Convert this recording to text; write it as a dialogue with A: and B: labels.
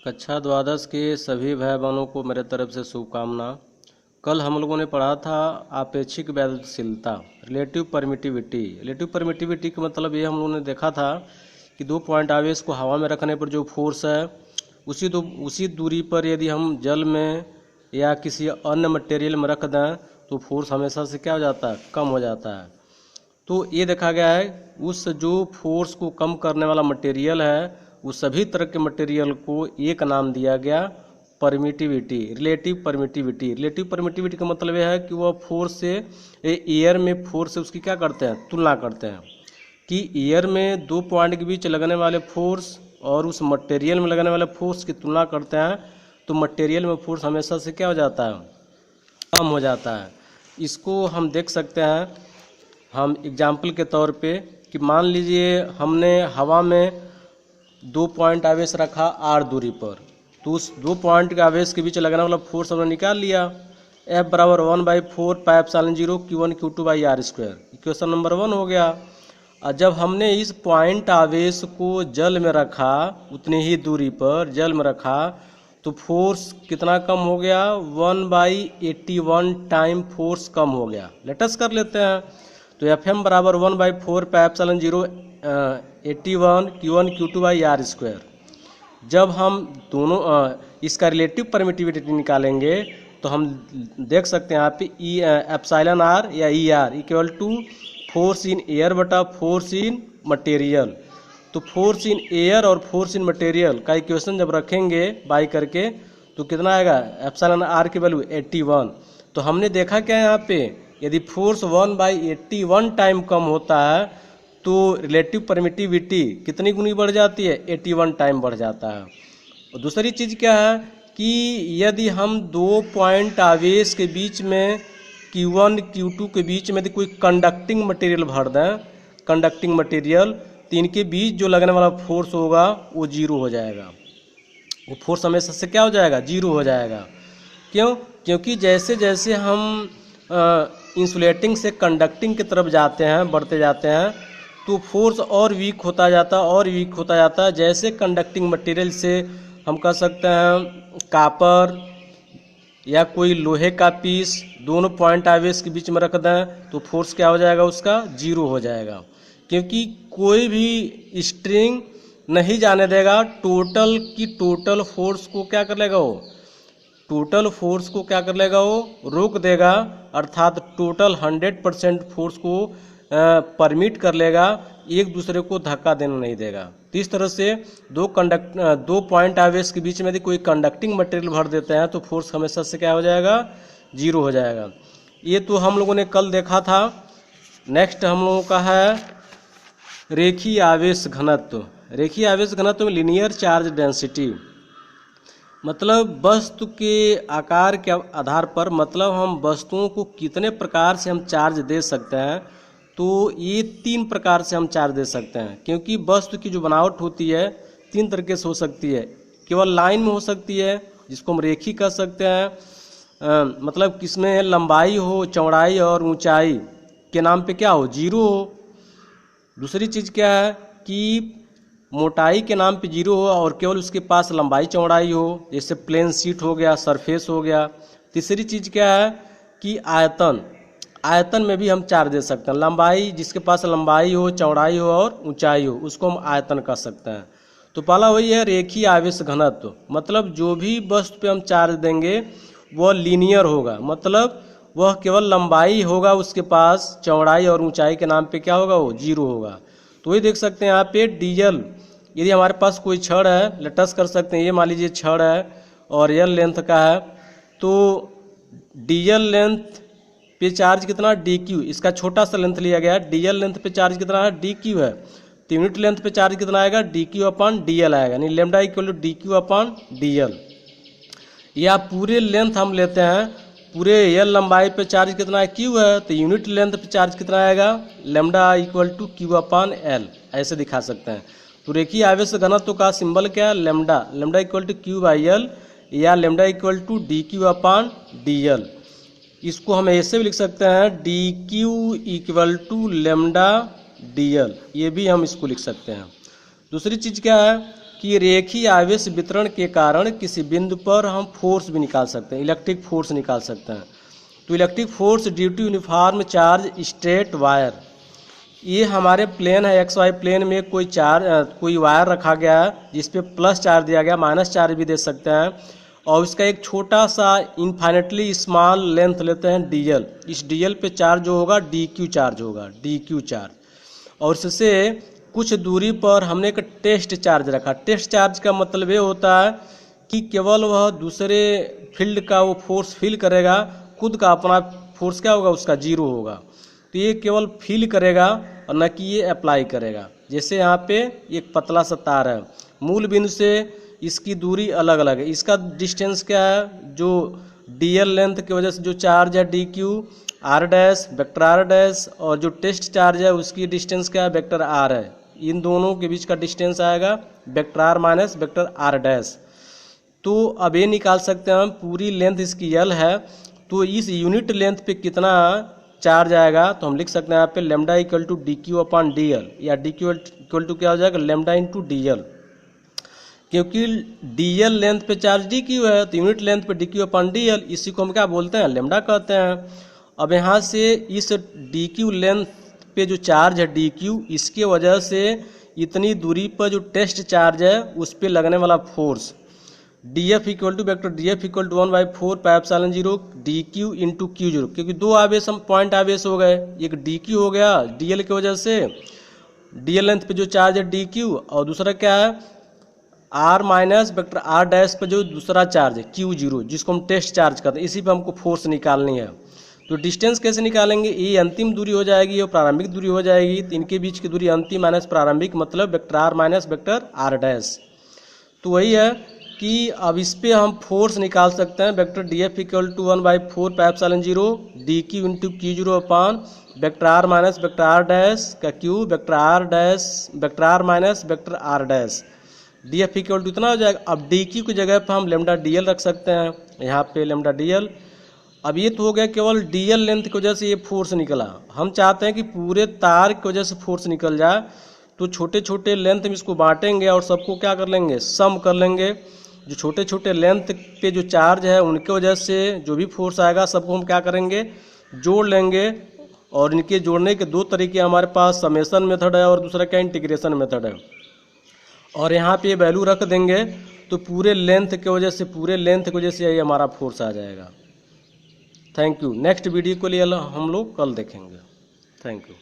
A: कक्षा द्वादश के सभी भाई बहनों को मेरे तरफ से शुभकामना। कल हम लोगों ने पढ़ा था आपेक्षिक वैद्यशीलता, रिलेटिव परमिटिविटी। रिलेटिव परमिटिविटी का मतलब ये हम लोगों ने देखा था कि 2 पॉइंट आवेश को हवा में रखने पर जो फोर्स है उसी दूरी पर यदि हम जल में या किसी अन्य मटेरियल में रख दें तो फोर्स हमेशा से क्या हो जाता है, कम हो जाता है। तो ये देखा गया है उस जो फोर्स को कम करने वाला मटेरियल है उस सभी तरह के मटेरियल को एक नाम दिया गया permittivity, relative permittivity. Relative permittivity का मतलब यह है कि वह फोर्स से एयर में फोर्स से उसकी क्या करते हैं, तुलना करते हैं कि एयर में 2 पॉइंट के बीच लगने वाले फोर्स और उस मटेरियल में लगने वाले फोर्स की तुलना करते हैं तो मटेरियल में फोर्स हमेशा से क्या हो जाता है, कम हो जाता है। इसको हम देख सकते हैं हम एग्जाम्पल के तौर पे कि मान लीजिए हमने हवा में 2 पॉइंट आवेश रखा r दूरी पर, तो उस 2 पॉइंट के आवेश के बीच लगने वाला फोर्स हमने निकाल लिया। F बराबर 1/4 pi epsilon 0 Q1 Q2 by R square, equation number 1 हो गया। और जब हमने इस पॉइंट आवेश को जल में रखा, उतनी ही दूरी पर जल में रखा, तो फोर्स कितना कम हो गया, 1/81 टाइम फोर्स कम हो गया। लेटस कर लेते हैं तो Fm बराबर 1/4 pi epsilon 0 81 Q1 Q2 by R square. जब हम दोनों इसका रिलेटिव परमिटिविटी निकालेंगे तो हम देख सकते हैं यहाँ पे एप्सिलॉन आर या E R equal to force in air बटा फोर्स इन मटेरियल। तो फोर्स इन एयर और फोर्स इन मटेरियल का इक्वेशन जब रखेंगे बाई करके तो कितना आएगा, एप्सिलॉन आर की वैल्यू 81। तो हमने देखा क्या यहाँ पे, यदि फोर्स 1/81 टाइम कम होता है तो रिलेटिव परमिटिविटी कितनी गुनी बढ़ जाती है, 81 टाइम बढ़ जाता है। और दूसरी चीज़ क्या है कि यदि हम 2 पॉइंट आवेश के बीच में Q1 Q2 के बीच में यदि कोई कंडक्टिंग मटेरियल भर दें, कंडक्टिंग मटेरियल, तो इनके बीच जो लगने वाला फोर्स होगा वो 0 हो जाएगा। वो फोर्स हमेशा से क्या हो जाएगा, 0 हो जाएगा। क्यों? क्योंकि जैसे जैसे हम इंसुलेटिंग से कंडक्टिंग की तरफ जाते हैं, बढ़ते जाते हैं, तो फोर्स और वीक होता जाता है और वीक होता जाता है। जैसे कंडक्टिंग मटेरियल से हम कह सकते हैं कापर या कोई लोहे का पीस दोनों पॉइंट आवेश के बीच में रख दें तो फोर्स क्या हो जाएगा, उसका 0 हो जाएगा। क्योंकि कोई भी स्ट्रिंग नहीं जाने देगा टोटल की टोटल फोर्स को क्या कर लेगा, वो टोटल फोर्स को क्या कर लेगा, वो रोक देगा, अर्थात टोटल 100% फोर्स को परमिट कर लेगा, एक दूसरे को धक्का देना नहीं देगा। तो इस तरह से 2 पॉइंट आवेश के बीच में यदि कोई कंडक्टिंग मटेरियल भर देते हैं तो फोर्स हमेशा से क्या हो जाएगा, 0 हो जाएगा। ये तो हम लोगों ने कल देखा था। नेक्स्ट हम लोगों का है रेखीय आवेश घनत्व। रेखीय आवेश घनत्व में लीनियर चार्ज डेंसिटी, मतलब वस्तु के आकार के आधार पर, मतलब हम वस्तुओं को कितने प्रकार से हम चार्ज दे सकते हैं। तो ये 3 प्रकार से हम चार्ज दे सकते हैं, क्योंकि वस्तु की जो बनावट होती है 3 तरीके से हो सकती है। केवल लाइन में हो सकती है जिसको हम रेखी कह सकते हैं, मतलब किसमें लंबाई हो, चौड़ाई और ऊंचाई के नाम पे क्या हो, 0 हो। दूसरी चीज़ क्या है कि मोटाई के नाम पे 0 हो और केवल उसके पास लंबाई चौड़ाई हो, जैसे प्लेन शीट हो गया, सरफेस हो गया। तीसरी चीज़ क्या है कि आयतन, आयतन में भी हम चार्ज दे सकते हैं। लंबाई, जिसके पास लंबाई हो, चौड़ाई हो और ऊंचाई हो, उसको हम आयतन कह सकते हैं। तो पहला वही है रेखीय आवेश घनत्व, मतलब जो भी वस्तु पे हम चार्ज देंगे वह लीनियर होगा, मतलब वह केवल लंबाई होगा उसके पास, चौड़ाई और ऊंचाई के नाम पे क्या होगा, वो 0 होगा। तो वही देख सकते हैं यहाँ पे डीजल, यदि हमारे पास कोई छड़ है, लेटस कर सकते हैं, ये मान लीजिए छड़ है और एल लेंथ का है, तो डीएल लेंथ पे चार्ज कितना, डी क्यू, इसका छोटा सा लेंथ लिया गया है। डीएल लेंथ पे चार्ज कितना है, डी क्यू है, तो यूनिट लेंथ पे चार्ज कितना आएगा, D Q upon D L आएगा, यानी lambda equal to D Q upon D L. या पूरे लेंथ हम लेते हैं, पूरे एल लंबाई पे चार्ज कितना है, क्यू है, तो यूनिट लेंथ पे चार्ज कितना आएगा, lambda equal to Q upon L, ऐसे दिखा सकते हैं। तो रेखीय आवेश घनत्व का सिंबल क्या है, lambda, lambda equal to Q by L या lambda equal to D Q upon D L. इसको हम ऐसे भी लिख सकते हैं D Q equal to lambda D L, ये भी हम इसको लिख सकते हैं। दूसरी चीज़ क्या है, कि रेखीय आवेश वितरण के कारण किसी बिंदु पर हम फोर्स भी निकाल सकते हैं, इलेक्ट्रिक फोर्स निकाल सकते हैं। तो electric force due to uniform charge straight wire, ये हमारे प्लेन है एक्स वाई प्लेन में कोई वायर रखा गया है जिस पे प्लस चार्ज दिया गया, माइनस चार्ज भी दे सकते हैं, और उसका एक छोटा सा इन्फाइनेटली स्मॉल लेंथ लेते हैं डीएल। इस डीएल पे चार्ज जो होगा डीक्यू चार्ज होगा, डीक्यू चार्ज। और इससे कुछ दूरी पर हमने एक टेस्ट चार्ज रखा। टेस्ट चार्ज का मतलब ये होता है कि केवल वह दूसरे फील्ड का वो फोर्स फील करेगा, खुद का अपना फोर्स क्या होगा, उसका जीरो होगा। तो ये केवल फील करेगा और न कि ये अप्लाई करेगा। जैसे यहाँ पे एक पतला सा तार है, मूल बिंदु से इसकी दूरी अलग अलग है, इसका डिस्टेंस क्या है, जो डीएल लेंथ की वजह से जो चार्ज है D Q R dash vector R dash, और जो टेस्ट चार्ज है उसकी डिस्टेंस क्या है, वेक्टर आर है। इन दोनों के बीच का डिस्टेंस आएगा vector R minus vector R dash. तो अब ये निकाल सकते हैं हम, पूरी लेंथ इसकी एल है, तो इस यूनिट लेंथ पे कितना चार्ज आएगा, तो हम लिख सकते हैं यहाँ पे lambda equal to D Q upon D L, या डी क्यू इक्वल टू क्या हो जाएगा, लेमडा इंटू डी एल। क्योंकि डी एल लेंथ पे चार्ज डी क्यू है, तो यूनिट लेंथ पे D Q upon D L, इसी को हम क्या बोलते हैं, लेमडा कहते हैं। अब यहाँ से इस डी क्यू लेंथ पे जो चार्ज है डी क्यू, इसके वजह से इतनी दूरी पर जो टेस्ट चार्ज है उस पर लगने वाला force D F equal to vector D F equal to 1/4 pi epsilon 0 D Q into Q zero. क्योंकि दो आवेश हम पॉइंट आवेश हो गए, एक डी क्यू हो गया डी एल की वजह से, डी एल लेंथ पे जो चार्ज है डी क्यू, और दूसरा क्या है R minus vector R dash पे जो दूसरा चार्ज है क्यू जीरो, जिसको हम टेस्ट चार्ज करते हैं, इसी पे हमको फोर्स निकालनी है। तो डिस्टेंस कैसे निकालेंगे, ये अंतिम दूरी हो जाएगी और प्रारंभिक दूरी हो जाएगी, तो इनके बीच की दूरी अंतिम माइनस प्रारंभिक, मतलब vector R minus vector R dash. तो वही है कि अब इस पे हम फोर्स निकाल सकते हैं, vector D F equal to 1/4 pi epsilon 0 D Q into Q zero upon vector R minus vector R dash का Q vector R dash vector R minus vector R dash, D F equal to इतना हो जाएगा। अब D Q की जगह पर हम lambda D L रख सकते हैं, यहाँ पे लेमडा डी एल। अब ये तो हो गया केवल डी एल लेंथ की वजह से ये फोर्स निकला। हम चाहते हैं कि पूरे तार की वजह से फोर्स निकल जाए, तो छोटे छोटे लेंथ में इसको बांटेंगे और सबको क्या कर लेंगे, सम कर लेंगे। जो छोटे छोटे लेंथ पे जो चार्ज है उनके वजह से जो भी फोर्स आएगा सबको हम क्या करेंगे, जोड़ लेंगे। और इनके जोड़ने के दो तरीके हमारे पास, समेशन मेथड है और दूसरा क्या इंटीग्रेशन मेथड है। और यहाँ पे वैल्यू रख देंगे तो पूरे लेंथ की वजह से, पूरे लेंथ की वजह से ये हमारा फोर्स आ जाएगा। Thank you. नेक्स्ट वीडियो के लिए हम लोग कल देखेंगे। Thank you.